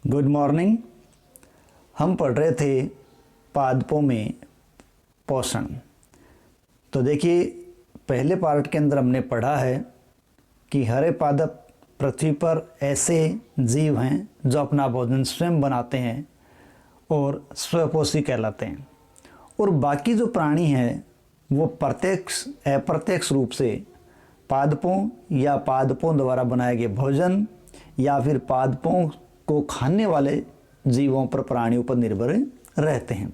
Good morning. हम पढ़ रहे थे पादपों में पोषण। तो देखिए, पहले पार्ट के अंदर हमने पढ़ा है कि हरे पादप पृथ्वी पर ऐसे जीव हैं जो अपना भोजन स्वयं बनाते हैं और स्वपोषी कहलाते हैं, और बाकी जो प्राणी हैं वो प्रत्यक्ष अप्रत्यक्ष रूप से पादपों या पादपों द्वारा बनाए गए भोजन या फिर पादपों को खाने वाले जीवों पर, प्राणियों पर निर्भर रहते हैं।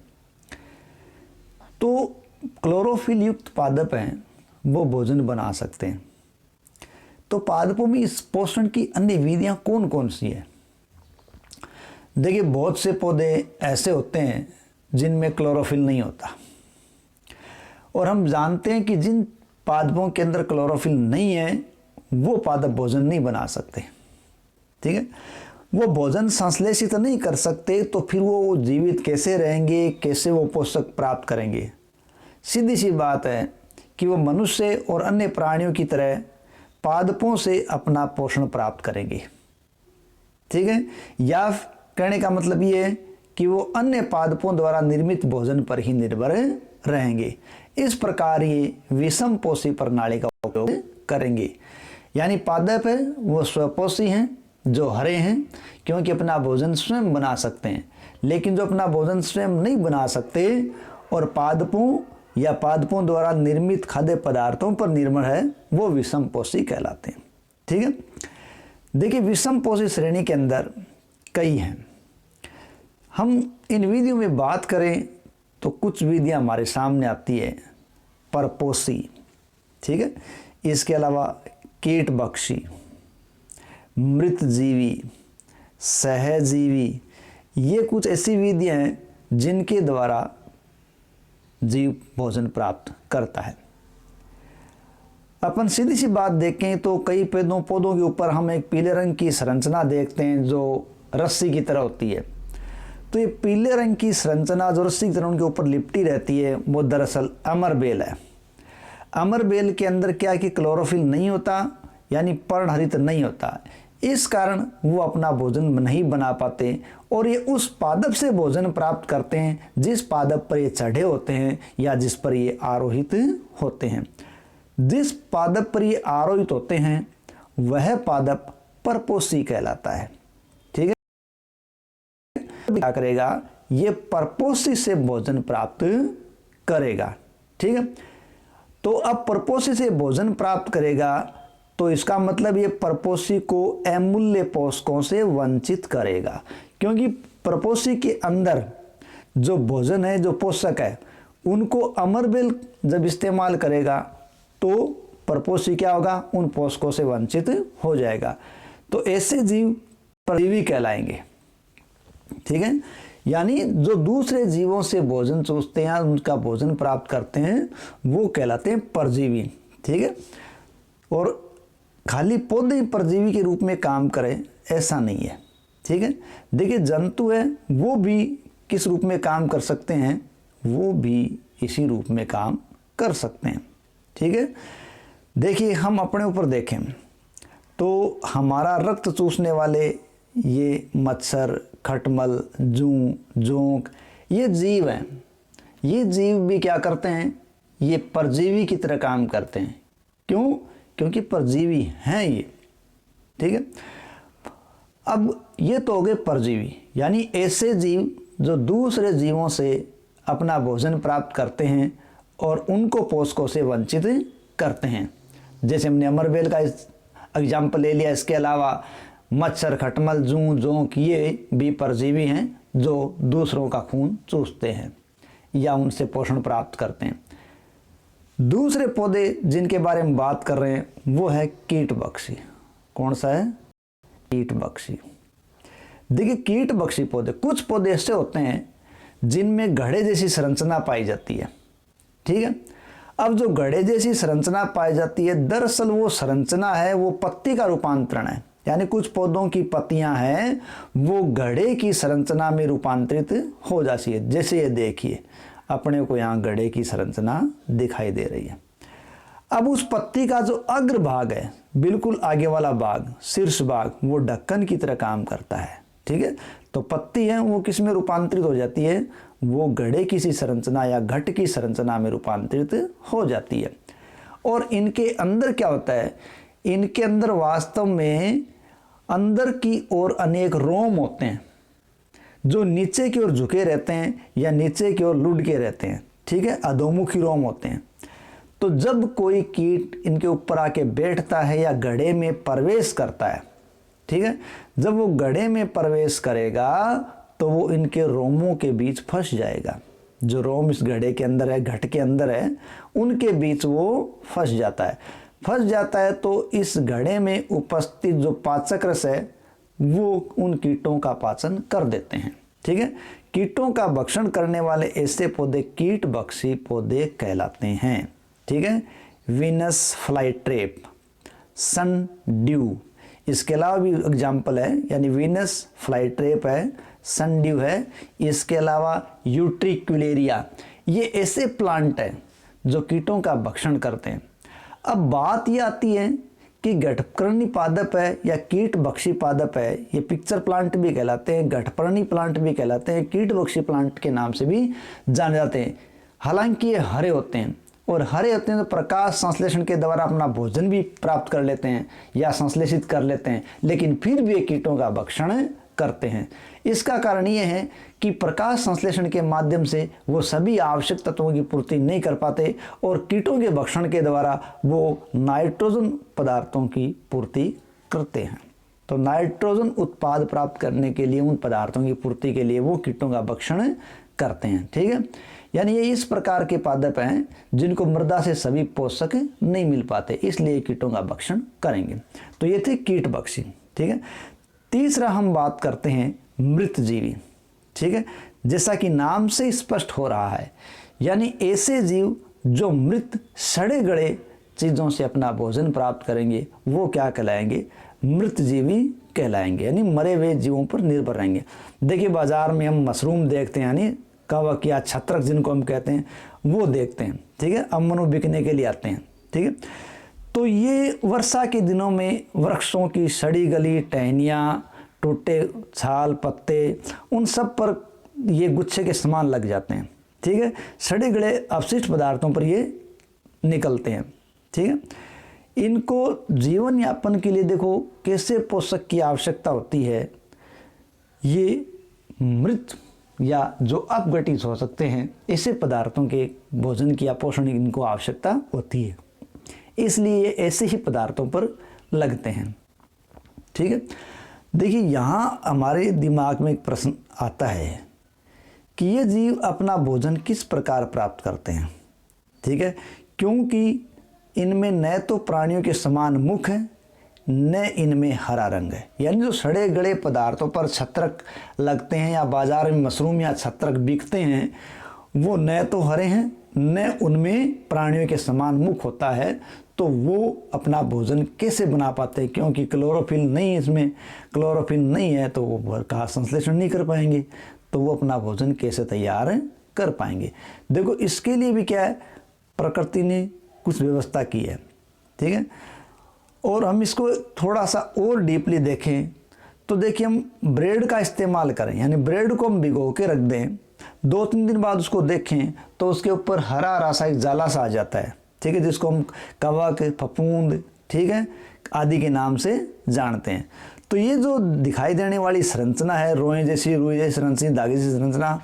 तो क्लोरोफिल युक्त पादप हैं वो भोजन बना सकते हैं। तो पादपों में इस पोषण की अन्य विधियां कौन कौन सी है? देखिए, बहुत से पौधे ऐसे होते हैं जिनमें क्लोरोफिल नहीं होता, और हम जानते हैं कि जिन पादपों के अंदर क्लोरोफिल नहीं है वो पादप भोजन नहीं बना सकते। ठीक है, वो भोजन संश्लेषित नहीं कर सकते, तो फिर वो जीवित कैसे रहेंगे, कैसे वो पोषक प्राप्त करेंगे? सीधी सी बात है कि वो मनुष्य और अन्य प्राणियों की तरह पादपों से अपना पोषण प्राप्त करेंगे। ठीक है, या कहने का मतलब ये है कि वो अन्य पादपों द्वारा निर्मित भोजन पर ही निर्भर रहेंगे। इस प्रकार ये विषम पोषी प्रणाली का उपयोग करेंगे। यानी पादप है वो स्वपोषी हैं, जो हरे हैं क्योंकि अपना भोजन स्वयं बना सकते हैं, लेकिन जो अपना भोजन स्वयं नहीं बना सकते और पादपों या पादपों द्वारा निर्मित खाद्य पदार्थों पर निर्भर है, वो विषम पोषी कहलाते हैं। ठीक है, देखिए, विषम पोषी श्रेणी के अंदर कई हैं। हम इन विधियों में बात करें तो कुछ विधियां हमारे सामने आती है। परपोषी, ठीक है, इसके अलावा कीटभक्षी, मृतजीवी, सहजीवी, ये कुछ ऐसी विधियां हैं जिनके द्वारा जीव भोजन प्राप्त करता है। अपन सीधी सी बात देखें तो कई पौधों के ऊपर हम एक पीले रंग की संरचना देखते हैं जो रस्सी की तरह होती है। तो ये पीले रंग की संरचना जो रस्सी की तरह उनके ऊपर लिपटी रहती है, वो दरअसल अमरबेल है। अमरबेल के अंदर क्या कि क्लोरोफिल नहीं होता, यानी पर्णहरित नहीं होता। इस कारण वो अपना भोजन नहीं बना पाते, और ये उस पादप से भोजन प्राप्त करते हैं जिस पादप पर ये चढ़े होते हैं या जिस पर ये आरोहित होते हैं। जिस पादप पर ये आरोहित होते हैं वह पादप परपोषी कहलाता है। ठीक है, क्या करेगा? ये परपोषी से भोजन प्राप्त करेगा। ठीक है, तो अब परपोषी से भोजन प्राप्त करेगा तो इसका मतलब ये परपोषी को अमूल्य पोषकों से वंचित करेगा, क्योंकि परपोषी के अंदर जो भोजन है, जो पोषक है, उनको अमरबेल जब इस्तेमाल करेगा तो परपोषी क्या होगा? उन पोषकों से वंचित हो जाएगा। तो ऐसे जीव परजीवी कहलाएंगे। ठीक है, यानी जो दूसरे जीवों से भोजन चूसते हैं, उनका भोजन प्राप्त करते हैं, वो कहलाते हैं परजीवी। ठीक है, और खाली पौधे ही परजीवी के रूप में काम करें ऐसा नहीं है। ठीक है, देखिए, जंतु है वो भी किस रूप में काम कर सकते हैं? वो भी इसी रूप में काम कर सकते हैं। ठीक है, देखिए, हम अपने ऊपर देखें तो हमारा रक्त चूसने वाले ये मच्छर, खटमल, जूं, जोंक, ये जीव हैं। ये जीव भी क्या करते हैं? ये परजीवी की तरह काम करते हैं। क्यों? क्योंकि परजीवी हैं ये। ठीक है, अब ये तो हो गए परजीवी, यानी ऐसे जीव जो दूसरे जीवों से अपना भोजन प्राप्त करते हैं और उनको पोषकों से वंचित करते हैं। जैसे हमने अमरबेल का एग्जाम्पल ले लिया। इसके अलावा मच्छर, खटमल, जूं, जोंक, ये भी परजीवी हैं जो दूसरों का खून चूसते हैं या उनसे पोषण प्राप्त करते हैं। दूसरे पौधे जिनके बारे में बात कर रहे हैं वो है कीटभक्षी। कौन सा है? कीटभक्षी। देखिए, कीटभक्षी पौधे, कुछ पौधे ऐसे होते हैं जिनमें घड़े जैसी संरचना पाई जाती है। ठीक है, अब जो घड़े जैसी संरचना पाई जाती है, दरअसल वो संरचना है, वो पत्ती का रूपांतरण है। यानी कुछ पौधों की पत्तियां हैं वो घड़े की संरचना में रूपांतरित हो जाती है। जैसे ये देखिए, अपने को यहाँ घड़े की संरचना दिखाई दे रही है। अब उस पत्ती का जो अग्र भाग है, बिल्कुल आगे वाला भाग, शीर्ष भाग, वो ढक्कन की तरह काम करता है। ठीक है। तो पत्ती है वो किस में रूपांतरित हो जाती है, वो घड़े की सी संरचना या घट की संरचना में रूपांतरित हो जाती है। और इनके अंदर क्या होता है, इनके अंदर वास्तव में अंदर की ओर अनेक रोम होते हैं जो नीचे की ओर झुके रहते हैं या नीचे की ओर लुढ़ के रहते हैं, ठीक है, अधोमुखी रोम होते हैं। तो जब कोई कीट इनके ऊपर आके बैठता है या घड़े में प्रवेश करता है, ठीक है, जब वो घड़े में प्रवेश करेगा तो वो इनके रोमों के बीच फंस जाएगा। जो रोम इस घड़े के अंदर है, घट के अंदर है, उनके बीच वो फंस जाता है। तो इस घड़े में उपस्थित जो पाचक रस है वो उन कीटों का पाचन कर देते हैं, ठीक है। कीटों का भक्षण करने वाले ऐसे पौधे कीट भक्षी पौधे कहलाते हैं, ठीक है। वीनस फ्लाईट्रैप, सन ड्यू, इसके अलावा भी एग्जाम्पल है, यानी वीनस फ्लाईट्रैप है, सन ड्यू है, इसके अलावा यूट्रिक्युलेरिया, ये ऐसे प्लांट हैं जो कीटों का भक्षण करते हैं। अब बात ये आती है कि घटपर्णी पादप है या कीट भक्षी पादप है, ये पिक्चर प्लांट भी कहलाते हैं, घटपर्णी प्लांट भी कहलाते हैं, कीट भक्षी प्लांट के नाम से भी जाने जाते हैं। हालांकि ये हरे होते हैं, और हरे होते हैं तो प्रकाश संश्लेषण के द्वारा अपना भोजन भी प्राप्त कर लेते हैं या संश्लेषित कर लेते हैं, लेकिन फिर भी ये कीटों का भक्षण करते हैं। इसका कारण ये है कि प्रकाश संश्लेषण के माध्यम से वो सभी आवश्यक तत्वों की पूर्ति नहीं कर पाते, और कीटों के भक्षण के द्वारा वो नाइट्रोजन पदार्थों की पूर्ति करते हैं। तो नाइट्रोजन उत्पाद प्राप्त करने के लिए, उन पदार्थों की पूर्ति के लिए वो कीटों का भक्षण करते हैं, ठीक है। यानी ये इस प्रकार के पादप हैं जिनको मृदा से सभी पोषक नहीं मिल पाते, इसलिए कीटों का भक्षण करेंगे। तो ये थे कीट भक्षी, ठीक है। तीसरा हम बात करते हैं मृतजीवी, ठीक है। जैसा कि नाम से स्पष्ट हो रहा है, यानी ऐसे जीव जो मृत सड़े गड़े चीज़ों से अपना भोजन प्राप्त करेंगे वो क्या कहलाएंगे, मृतजीवी कहलाएंगे, यानी मरे हुए जीवों पर निर्भर रहेंगे। देखिए बाजार में हम मशरूम देखते हैं, यानी कवक या छत्रक जिनको हम कहते हैं, वो देखते हैं, ठीक है, अमनू बिकने के लिए आते हैं, ठीक है। तो ये वर्षा के दिनों में वृक्षों की सड़ी गली टहनियाँ, टूटे छाल पत्ते, उन सब पर ये गुच्छे के समान लग जाते हैं, ठीक है। सड़े गले अपशिष्ट पदार्थों पर ये निकलते हैं, ठीक है। इनको जीवन यापन के लिए देखो कैसे पोषक की आवश्यकता होती है। ये मृत या जो अपघटित हो सकते हैं ऐसे पदार्थों के भोजन की या पोषण की इनको आवश्यकता होती है, इसलिए ये ऐसे ही पदार्थों पर लगते हैं, ठीक है। देखिए यहाँ हमारे दिमाग में एक प्रश्न आता है कि ये जीव अपना भोजन किस प्रकार प्राप्त करते हैं, ठीक है, क्योंकि इनमें न तो प्राणियों के समान मुख है न इनमें हरा रंग है। यानी जो सड़े गड़े पदार्थों पर छत्रक लगते हैं या बाजार में मशरूम या छत्रक बिकते हैं, वो न तो हरे हैं न उनमें प्राणियों के समान मुख होता है, तो वो अपना भोजन कैसे बना पाते हैं, क्योंकि क्लोरोफिल नहीं, इसमें क्लोरोफिल नहीं है तो वो का संश्लेषण नहीं कर पाएंगे, तो वो अपना भोजन कैसे तैयार कर पाएंगे। देखो इसके लिए भी क्या है, प्रकृति ने कुछ व्यवस्था की है, ठीक है। और हम इसको थोड़ा सा और डीपली देखें तो देखिए हम ब्रेड का इस्तेमाल करें, यानी ब्रेड को हम भिगो के रख दें, 2-3 दिन बाद उसको देखें तो उसके ऊपर हरा रासायनिक जाला सा आ जाता है, ठीक है, जिसको हम कवक, फफूंद, ठीक है, आदि के नाम से जानते हैं। तो ये जो दिखाई देने वाली संरचना है, रोएं जैसी, रुई जैसी संरचना, धागे जैसी संरचना,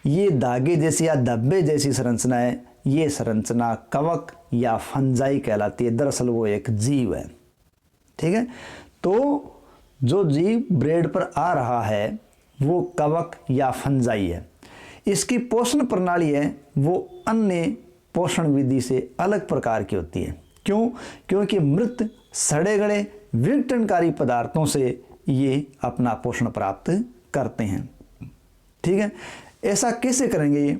ये धागे जैसी या धब्बे जैसी संरचना है, ये संरचना कवक या फंजाई कहलाती है। दरअसल वो एक जीव है, ठीक है। तो जो जीव ब्रेड पर आ रहा है वो कवक या फंजाई है। इसकी पोषण प्रणाली है वो अन्य पोषण विधि से अलग प्रकार की होती है। क्यों? क्योंकि मृत सड़े गड़े विघटनकारी पदार्थों से ये अपना पोषण प्राप्त करते हैं, ठीक है। ऐसा कैसे करेंगे ये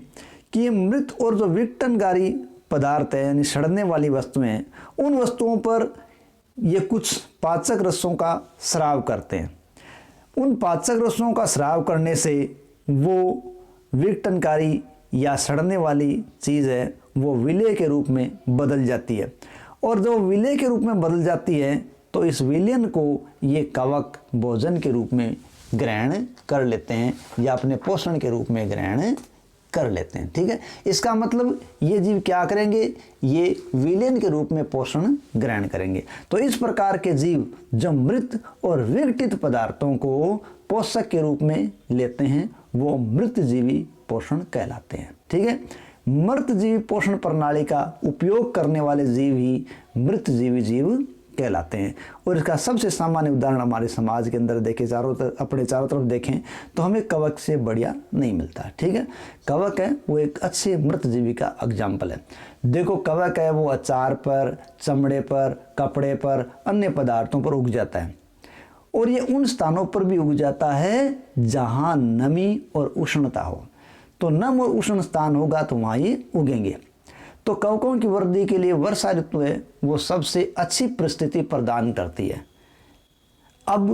कि ये मृत और जो विघटनकारी पदार्थ है यानी सड़ने वाली वस्तुएं, उन वस्तुओं पर ये कुछ पाचक रसों का स्राव करते हैं। उन पाचक रसों का स्राव करने से वो विघटनकारी या सड़ने वाली चीज़ है वो विलेय के रूप में बदल जाती है, और जब विलेय के रूप में बदल जाती है तो इस विलयन को ये कवक भोजन के रूप में ग्रहण कर लेते हैं या अपने पोषण के रूप में ग्रहण कर लेते हैं। ठीक है, इसका मतलब ये जीव क्या करेंगे, ये विलेन के रूप में पोषण ग्रहण करेंगे। तो इस प्रकार के जीव जो मृत और विघटित पदार्थों को पोषक के रूप में लेते हैं वो मृतजीवी पोषण कहलाते हैं। ठीक है, मृतजीवी पोषण प्रणाली का उपयोग करने वाले जीव ही मृतजीवी जीव कहलाते हैं। और इसका सबसे सामान्य उदाहरण हमारे समाज के अंदर देखें, अपने चारों तरफ देखें तो हमें कवक से बढ़िया नहीं मिलता। ठीक है, कवक है वो एक अच्छे मृतजीवी का एग्जाम्पल है। देखो कवक है वो अचार पर, चमड़े पर, कपड़े पर, अन्य पदार्थों पर उग जाता है और ये उन स्थानों पर भी उग जाता है जहां नमी और उष्णता हो। तो नम और उष्ण स्थान होगा तो वहां ये उगेंगे। तो कवकों की वृद्धि के लिए वर्षा ऋतु है वो सबसे अच्छी परिस्थिति प्रदान करती है। अब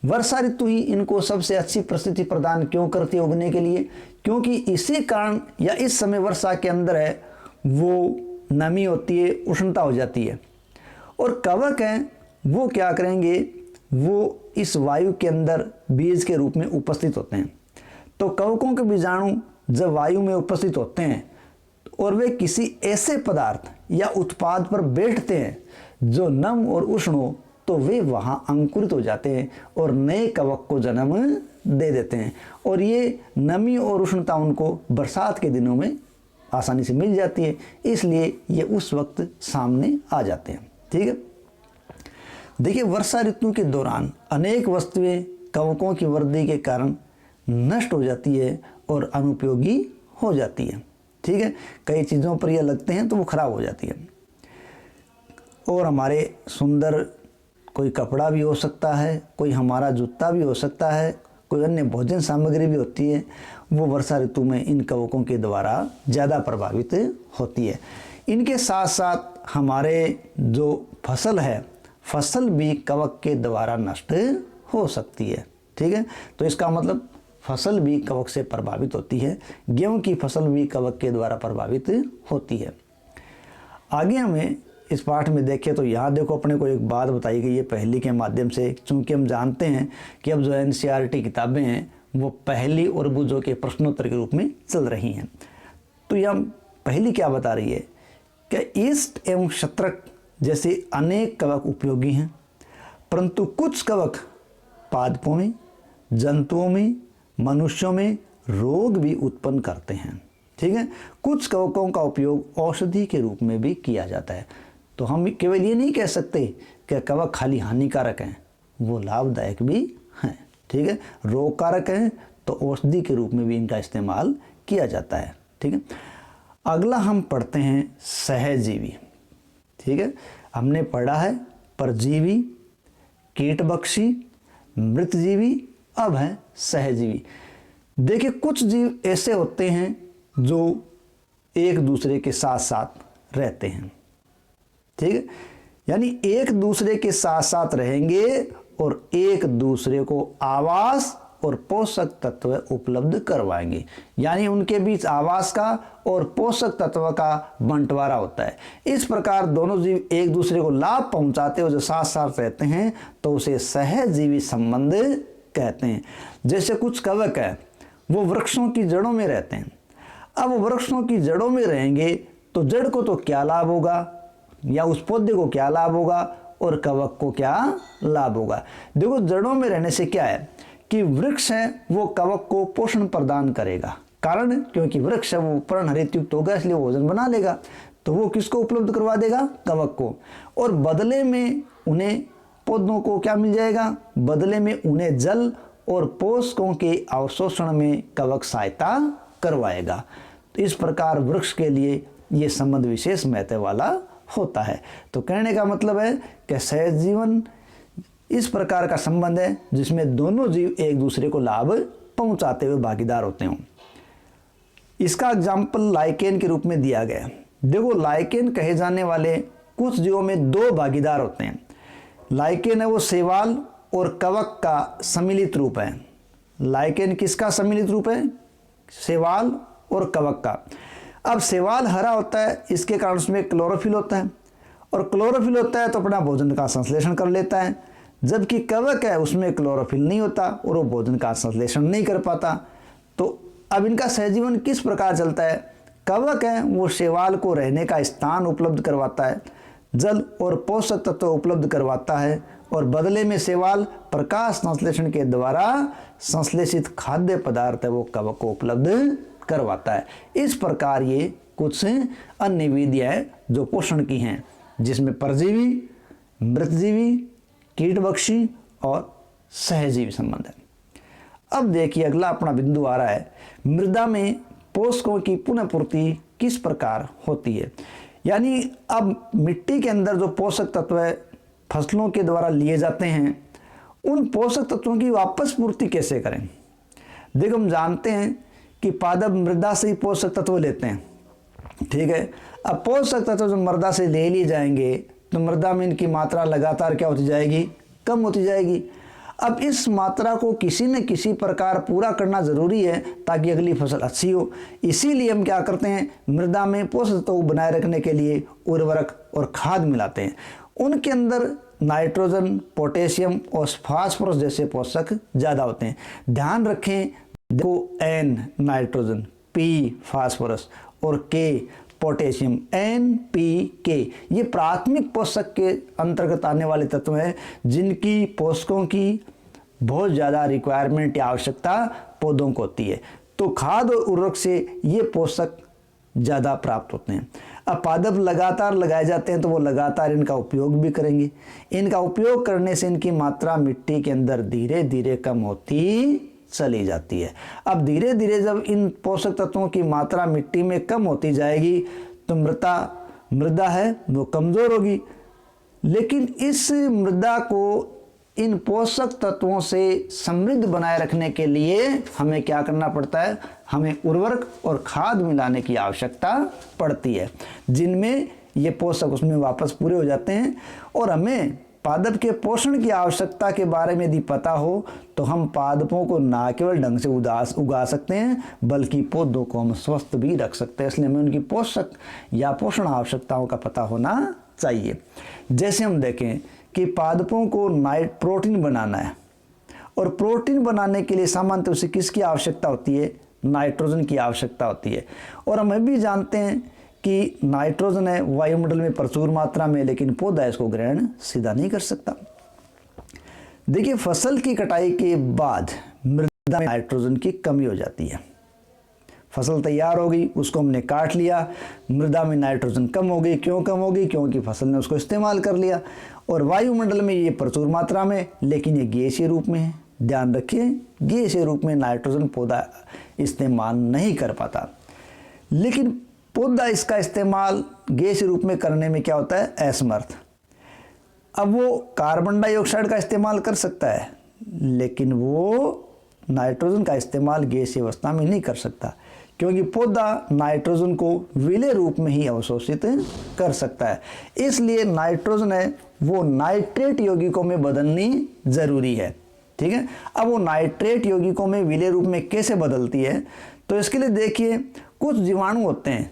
वर्षा ऋतु ही इनको सबसे अच्छी परिस्थिति प्रदान क्यों करती है उगने के लिए, क्योंकि इसी कारण या इस समय वर्षा के अंदर है वो नमी होती है, उष्णता हो जाती है। और कवक हैं वो क्या करेंगे, वो इस वायु के अंदर बीज के रूप में उपस्थित होते हैं। तो कवकों के बीजाणु जब वायु में उपस्थित होते हैं और वे किसी ऐसे पदार्थ या उत्पाद पर बैठते हैं जो नम और उष्ण हो तो वे वहां अंकुरित हो जाते हैं और नए कवक को जन्म दे देते हैं। और ये नमी और उष्णता उनको बरसात के दिनों में आसानी से मिल जाती है, इसलिए ये उस वक्त सामने आ जाते हैं। ठीक है, देखिए वर्षा ऋतु के दौरान अनेक वस्तुएं कवकों की वृद्धि के कारण नष्ट हो जाती है और अनुपयोगी हो जाती है। ठीक है, कई चीज़ों पर यह लगते हैं तो वो खराब हो जाती है। और हमारे सुंदर कोई कपड़ा भी हो सकता है, कोई हमारा जूता भी हो सकता है, कोई अन्य भोजन सामग्री भी होती है, वो वर्षा ऋतु में इन कवकों के द्वारा ज़्यादा प्रभावित होती है। इनके साथ साथ हमारे जो फसल है, फसल भी कवक के द्वारा नष्ट हो सकती है। ठीक है, तो इसका मतलब फसल भी कवक से प्रभावित होती है। गेहूं की फसल भी कवक के द्वारा प्रभावित होती है। आगे हमें इस पाठ में देखें तो यहाँ देखो अपने को एक बात बताई गई है पहेली के माध्यम से, चूंकि हम जानते हैं कि अब जो एनसीईआरटी किताबें हैं वो पहेली और बुझों के प्रश्नोत्तर के रूप में चल रही हैं। तो यह पहेली क्या बता रही है कि ईस्ट एवं शत्रक जैसे अनेक कवक उपयोगी हैं, परंतु कुछ कवक पादपों में, जंतुओं में, मनुष्यों में रोग भी उत्पन्न करते हैं। ठीक है, कुछ कवकों का उपयोग औषधि के रूप में भी किया जाता है। तो हम केवल ये नहीं कह सकते कि कवक खाली हानिकारक हैं, वो लाभदायक भी हैं। ठीक है, रोग कारक हैं तो औषधि के रूप में भी इनका इस्तेमाल किया जाता है। ठीक है, अगला हम पढ़ते हैं सहजीवी। ठीक है, हमने पढ़ा है परजीवी, कीटभक्षी, मृतजीवी, अब है सहजीवी। देखिए कुछ जीव ऐसे होते हैं जो एक दूसरे के साथ साथ रहते हैं। ठीक है, यानी एक दूसरे के साथ साथ रहेंगे और एक दूसरे को आवास और पोषक तत्व उपलब्ध करवाएंगे, यानी उनके बीच आवास का और पोषक तत्व का बंटवारा होता है। इस प्रकार दोनों जीव एक दूसरे को लाभ पहुंचाते हुए जो साथ साथ रहते हैं तो उसे सहजीवी संबंध कहते हैं। जैसे कुछ कवक है वो वृक्षों की जड़ों में रहते हैं। अब वृक्षों की जड़ों में रहेंगे तो जड़ को तो क्या लाभ होगा या उस पौधे को क्या लाभ होगा और कवक को क्या लाभ होगा। देखो जड़ों में रहने से क्या है कि वृक्ष है वो कवक को पोषण प्रदान करेगा, कारण क्योंकि वृक्ष है वो पर्णहरित युक्त होगा इसलिए भोजन बना लेगा, तो वो किसको उपलब्ध करवा देगा, कवक को। और बदले में उन्हें पौधों को क्या मिल जाएगा, बदले में उन्हें जल और पोषकों के अवशोषण में कवक सहायता करवाएगा। तो इस प्रकार वृक्ष के लिए ये संबंध विशेष महत्व वाला होता है। तो कहने का मतलब है कि सहजीवन इस प्रकार का संबंध है जिसमें दोनों जीव एक दूसरे को लाभ पहुंचाते हुए भागीदार होते हों। इसका एग्जाम्पल लाइकेन के रूप में दिया गया। देखो लाइकेन कहे जाने वाले कुछ जीवों में दो भागीदार होते हैं। लाइकेन है वो शैवाल और कवक का सम्मिलित रूप है। लाइकेन किसका सम्मिलित रूप है, शैवाल और कवक का। अब शैवाल हरा होता है, इसके कारण उसमें क्लोरोफिल होता है और क्लोरोफिल होता है तो अपना भोजन का संश्लेषण कर लेता है। जबकि कवक है उसमें क्लोरोफिल नहीं होता और वो भोजन का संश्लेषण नहीं कर पाता। तो अब इनका सहजीवन किस प्रकार चलता है? कवक है वो शैवाल को रहने का स्थान उपलब्ध करवाता है, जल और पोषक तत्व उपलब्ध करवाता है और बदले में शैवाल प्रकाश संश्लेषण के द्वारा संश्लेषित खाद्य पदार्थ है वो कवक को उपलब्ध करवाता है। इस प्रकार ये कुछ अन्य विधियां हैं जो पोषण की हैं, जिसमें परजीवी, मृतजीवी, कीटभक्षी और सहजीवी संबंध है। अब देखिए अगला अपना बिंदु आ रहा है, मृदा में पोषकों की पुनः पूर्ति किस प्रकार होती है। यानी अब मिट्टी के अंदर जो पोषक तत्व फसलों के द्वारा लिए जाते हैं, उन पोषक तत्वों की वापस पूर्ति कैसे करें। देखो हम जानते हैं कि पादप मृदा से ही पोषक तत्व लेते हैं, ठीक है। अब पोषक तत्व जो मृदा से ले लिए जाएंगे तो मृदा में इनकी मात्रा लगातार क्या होती जाएगी? कम होती जाएगी। अब इस मात्रा को किसी न किसी प्रकार पूरा करना जरूरी है ताकि अगली फसल अच्छी हो। इसीलिए हम क्या करते हैं, मृदा में पोषक तत्व बनाए रखने के लिए उर्वरक और खाद मिलाते हैं। उनके अंदर नाइट्रोजन, पोटेशियम और फास्फोरस जैसे पोषक ज़्यादा होते हैं। ध्यान रखें, देखो N नाइट्रोजन, P फास्फोरस और K पोटेशियम, NPK ये प्राथमिक पोषक के अंतर्गत आने वाले तत्व हैं जिनकी पोषकों की बहुत ज़्यादा रिक्वायरमेंट या आवश्यकता पौधों को होती है। तो खाद और उर्वरक से ये पोषक ज़्यादा प्राप्त होते हैं। अब पादप लगातार लगाए जाते हैं तो वो लगातार इनका उपयोग भी करेंगे। इनका उपयोग करने से इनकी मात्रा मिट्टी के अंदर धीरे धीरे कम होती चली जाती है। अब धीरे धीरे जब इन पोषक तत्वों की मात्रा मिट्टी में कम होती जाएगी तो मृदा है वो कमज़ोर होगी। लेकिन इस मृदा को इन पोषक तत्वों से समृद्ध बनाए रखने के लिए हमें क्या करना पड़ता है, हमें उर्वरक और खाद मिलाने की आवश्यकता पड़ती है, जिनमें ये पोषक उसमें वापस पूरे हो जाते हैं। और हमें पादप के पोषण की आवश्यकता के बारे में यदि पता हो तो हम पादपों को ना केवल ढंग से उगा सकते हैं बल्कि पौधों को हम स्वस्थ भी रख सकते हैं। इसलिए हमें उनकी पोषक या पोषण आवश्यकताओं का पता होना चाहिए। जैसे हम देखें कि पादपों को प्रोटीन बनाना है और प्रोटीन बनाने के लिए सामान्य रूप से किसकी आवश्यकता होती है, नाइट्रोजन की आवश्यकता होती है। और हम भी जानते हैं कि नाइट्रोजन है वायुमंडल में प्रचुर मात्रा में, लेकिन पौधा इसको ग्रहण सीधा नहीं कर सकता। देखिए फसल की कटाई के बाद मृदा में नाइट्रोजन की कमी हो जाती है। फसल तैयार हो गई, उसको हमने काट लिया, मृदा में नाइट्रोजन कम हो गई। क्यों कम हो गई? क्योंकि फसल ने उसको इस्तेमाल कर लिया। और वायुमंडल में ये प्रचुर मात्रा में, लेकिन ये गैसीय रूप में है। ध्यान रखिए, गैसीय रूप में नाइट्रोजन पौधा इस्तेमाल नहीं कर पाता। लेकिन पौधा इसका इस्तेमाल गैसीय रूप में करने में क्या होता है, असमर्थ। अब वो कार्बन डाइऑक्साइड का इस्तेमाल कर सकता है, लेकिन वो नाइट्रोजन का इस्तेमाल गैसीय अवस्था में नहीं कर सकता, क्योंकि पौधा नाइट्रोजन को विलेय रूप में ही अवशोषित कर सकता है। इसलिए नाइट्रोजन है वो नाइट्रेट यौगिकों में बदलनी जरूरी है, ठीक है। अब वो नाइट्रेट यौगिकों में विलेय रूप में कैसे बदलती है, तो इसके लिए देखिए कुछ जीवाणु होते हैं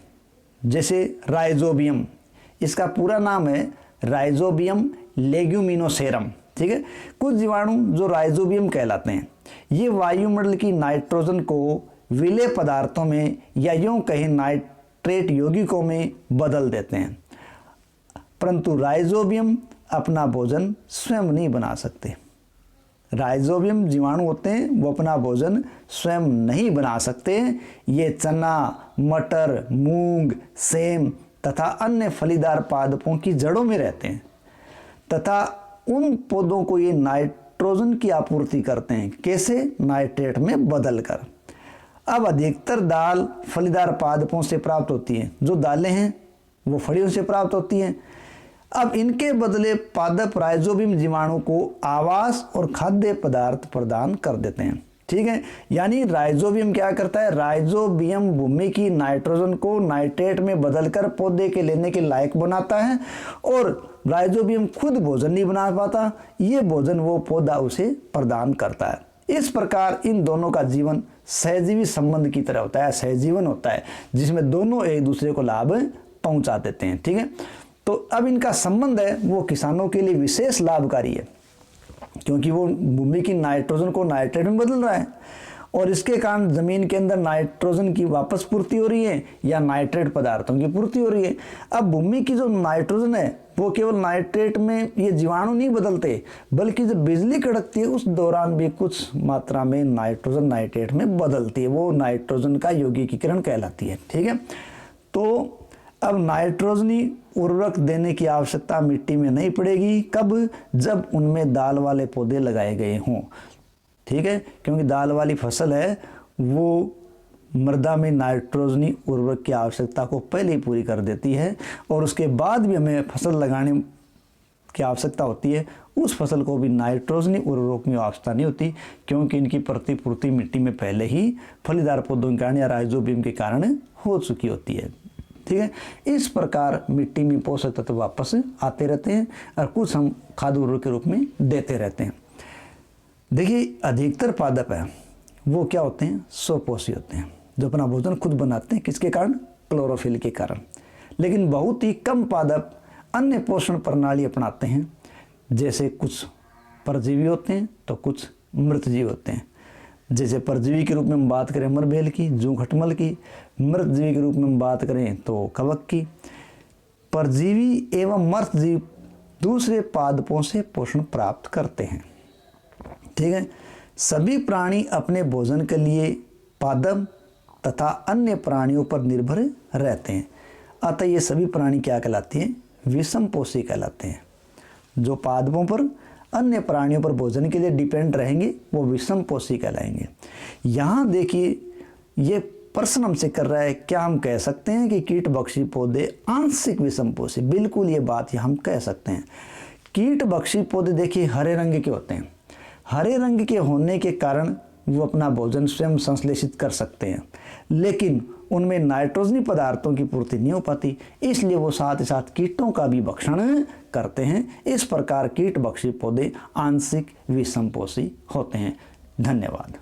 जैसे राइजोबियम, इसका पूरा नाम है राइजोबियम लेग्यूमिनोसेरम, ठीक है। कुछ जीवाणु जो राइजोबियम कहलाते हैं, ये वायुमंडल की नाइट्रोजन को विलेय पदार्थों में या यूं कहें नाइट्रेट यौगिकों में बदल देते हैं, परंतु राइजोबियम अपना भोजन स्वयं नहीं बना सकते। राइजोबियम जीवाणु होते हैं वो अपना भोजन स्वयं नहीं बना सकते। ये चना, मटर, मूंग, सेम तथा अन्य फलीदार पादपों की जड़ों में रहते हैं तथा उन पौधों को ये नाइट्रोजन की आपूर्ति करते हैं। कैसे? नाइट्रेट में बदलकर। अब अधिकतर दाल फलीदार पादपों से प्राप्त होती है, जो दालें हैं वो फलियों से प्राप्त होती हैं। अब इनके बदले पादप राइजोबियम जीवाणु को आवास और खाद्य पदार्थ प्रदान कर देते हैं, ठीक है। यानी राइजोबियम क्या करता है, राइजोबियम भूमि की नाइट्रोजन को नाइट्रेट में बदलकर पौधे के लेने के लायक बनाता है और राइजोबियम खुद भोजन नहीं बना पाता, ये भोजन वो पौधा उसे प्रदान करता है। इस प्रकार इन दोनों का जीवन सहजीवी संबंध की तरह होता है, सहजीवन होता है, जिसमें दोनों एक दूसरे को लाभ पहुंचा देते हैं, ठीक है। तो अब इनका संबंध है वो किसानों के लिए विशेष लाभकारी है। क्योंकि वो भूमि की नाइट्रोजन को नाइट्रेट में बदल रहा है और इसके कारण जमीन के अंदर नाइट्रोजन की वापस पूर्ति हो रही है या नाइट्रेट पदार्थों की पूर्ति हो रही है। अब भूमि की जो नाइट्रोजन है वो केवल नाइट्रेट में ये जीवाणु नहीं बदलते, बल्कि जब बिजली कड़कती है उस दौरान भी कुछ मात्रा में नाइट्रोजन नाइट्रेट में बदलती है, वो नाइट्रोजन का यौगिकीकरण कहलाती है। ठीक है, तो अब नाइट्रोजनी उर्वरक देने की आवश्यकता मिट्टी में नहीं पड़ेगी। कब? जब उनमें दाल वाले पौधे लगाए गए हों। ठीक है, क्योंकि दाल वाली फसल है वो मृदा में नाइट्रोजनी उर्वरक की आवश्यकता को पहले ही पूरी कर देती है और उसके बाद भी हमें फसल लगाने की आवश्यकता होती है, उस फसल को भी नाइट्रोजनी उर्वरक की आवश्यकता नहीं होती, क्योंकि इनकी प्रतिपूर्ति मिट्टी में पहले ही फलीदार पौधों के कारण या राइजोबियम के कारण हो चुकी होती है। ठीक है, इस प्रकार मिट्टी में पोषक तत्व वापस आते रहते हैं और कुछ हम खाद्य उर्वरक के रूप में देते रहते हैं। देखिए, अधिकतर पादप है वो क्या होते हैं? स्वपोषी होते हैं, जो अपना भोजन खुद बनाते हैं। किसके कारण? क्लोरोफिल के कारण। लेकिन बहुत ही कम पादप अन्य पोषण प्रणाली अपनाते हैं, जैसे कुछ परजीवी होते हैं तो कुछ मृतजीवी होते हैं। जैसे परजीवी के रूप में हम बात करें अमरबेल की, जूं खटमल की। मृतजीवी के रूप में हम बात करें तो कवक की। परजीवी एवं मृतजीव दूसरे पादपों से पोषण प्राप्त करते हैं। ठीक है, सभी प्राणी अपने भोजन के लिए पादप तथा अन्य प्राणियों पर निर्भर रहते हैं। अतः ये सभी प्राणी क्या कहलाते हैं? विषमपोषी कहलाते हैं। जो पादपों पर अन्य प्राणियों पर भोजन के लिए डिपेंड रहेंगे वो विषमपोषी कहलाएंगे। यहाँ देखिए, ये प्रश्न हमसे कर रहा है, क्या हम कह सकते हैं कि कीटभक्षी पौधे आंशिक विषमपोषी? बिल्कुल, ये बात हम कह सकते हैं। कीटभक्षी पौधे देखिए हरे रंग के होते हैं। हरे रंग के होने के कारण वो अपना भोजन स्वयं संश्लेषित कर सकते हैं, लेकिन उनमें नाइट्रोजनी पदार्थों की पूर्ति नहीं हो पाती, इसलिए वो साथ ही साथ कीटों का भी भक्षण करते हैं। इस प्रकार कीटभक्षी पौधे आंशिक विषमपोषी होते हैं। धन्यवाद।